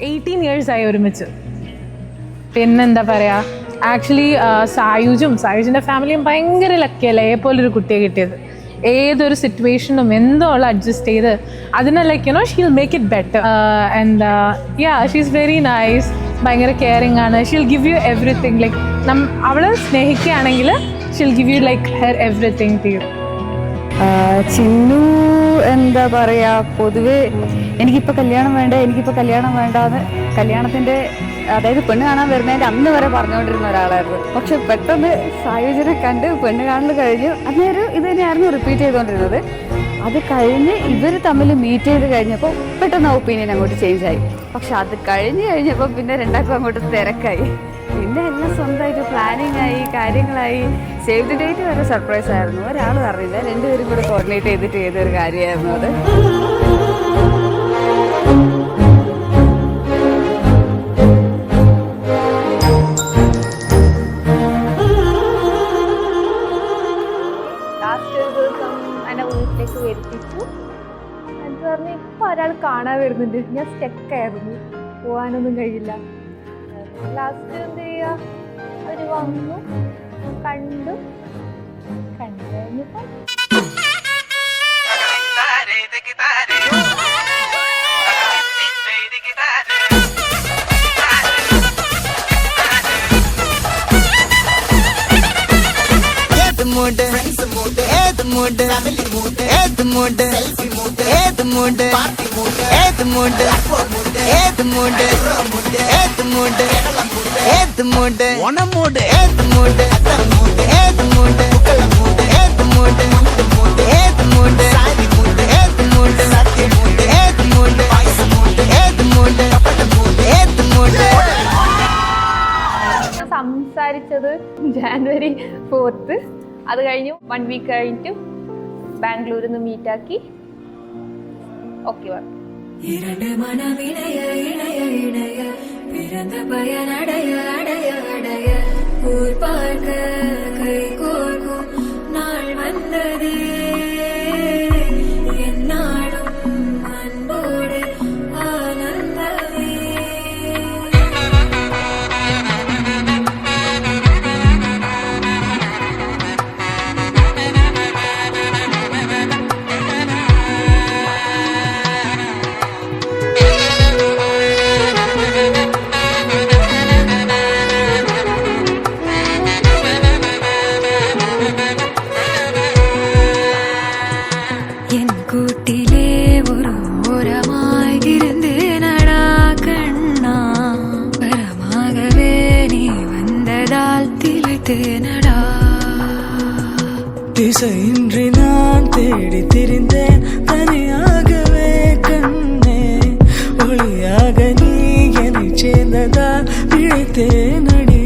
18 years ആയി ഒരുമിച്ച്. പിന്നെന്താ പറയുക, ആക്ച്വലി സായുജിൻ്റെ ഫാമിലിയും ഭയങ്കര ലക്കിയല്ലേ പോലൊരു കുട്ടിയെ കിട്ടിയത്. ഏതൊരു സിറ്റുവേഷനും എന്തോ അവൾ അഡ്ജസ്റ്റ് ചെയ്ത് അതിനെ she'll make it better. And she's very nice, ഭയങ്കര കെയറിങ് ആണ്. She'll give you everything. അവളെ സ്നേഹിക്കുകയാണെങ്കിൽ she'll give you her everything to you. Chinnu എന്താ പറയുക, പൊതുവെ എനിക്കിപ്പോൾ കല്യാണം വേണ്ടാന്ന് കല്യാണത്തിൻ്റെ, അതായത് പെണ്ണ് കാണാൻ വരുന്നതിൻ്റെ അന്ന് വരെ പറഞ്ഞുകൊണ്ടിരുന്ന ഒരാളായിരുന്നു. പക്ഷെ പെട്ടെന്ന് സായുജ്യനെ കണ്ട് പെണ്ണ് കാണൽ കഴിഞ്ഞു. അന്നേരം ഇത് തന്നെയായിരുന്നു റിപ്പീറ്റ് ചെയ്തുകൊണ്ടിരുന്നത്. അത് കഴിഞ്ഞ് ഇവർ തമ്മിൽ മീറ്റ് ചെയ്ത് കഴിഞ്ഞപ്പോൾ പെട്ടെന്ന് ഒപ്പീനിയൻ അങ്ങോട്ട് ചേഞ്ചായി. പക്ഷെ അത് കഴിഞ്ഞപ്പോൾ പിന്നെ രണ്ടാൾക്കും അങ്ങോട്ട് തിരക്കായി. പിന്നെ എല്ലാം സ്വന്തമായിട്ട് പ്ലാനിങ് ആയി, കാര്യങ്ങളായി. സേവ് ദി ഡേറ്റ് വരെ സർപ്രൈസ് ആയിരുന്നു. ഒരാൾ അറിയില്ല, രണ്ടുപേരും കൂടെ കോർഡിനേറ്റ് ചെയ്തിട്ട് ചെയ്തൊരു കാര്യമായിരുന്നു അത്. ലാസ്റ്റ് ഒരു ദിവസം എന്നെ വീട്ടിലേക്ക് വരുത്തിച്ചു. എന്ന് പറഞ്ഞ് ഇപ്പോൾ ഒരാൾ കാണാൻ വരുന്നുണ്ട്. ഞാൻ സ്റ്റക്കായിരുന്നു, പോകാനൊന്നും കഴിയില്ല. ലാസ്റ്റ് എന്ത് ചെയ്യുക, അവർ വന്നു, കണ്ടു കഴിഞ്ഞപ്പോൾ സംസാരിച്ചത് January 4th. അത് കഴിഞ്ഞു 1 വീക്ക് കഴിഞ്ഞിട്ട് ബാംഗ്ലൂരിൽ നിന്ന് മീറ്റാക്കി. ഓക്കെ പറഞ്ഞു. இரண்டு மனமிணைய இணைய இணைய பிறந்த பயனடைய அடைய அடைய ஊர் பார்க்க கை கோர்க்கும் நாள் வந்ததே என்னாலும் அன்போடு ஆனந்தமே. திசையின்றி நான் தேடி திரிந்தேன் தனியாகவே கண்ணே, ஒளியாக நீ என்னை சேர்ந்ததால் விழித்தேன் அடி.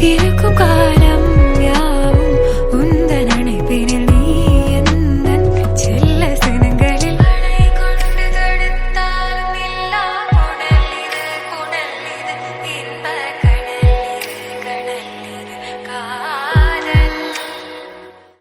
இருக்கும் காலம்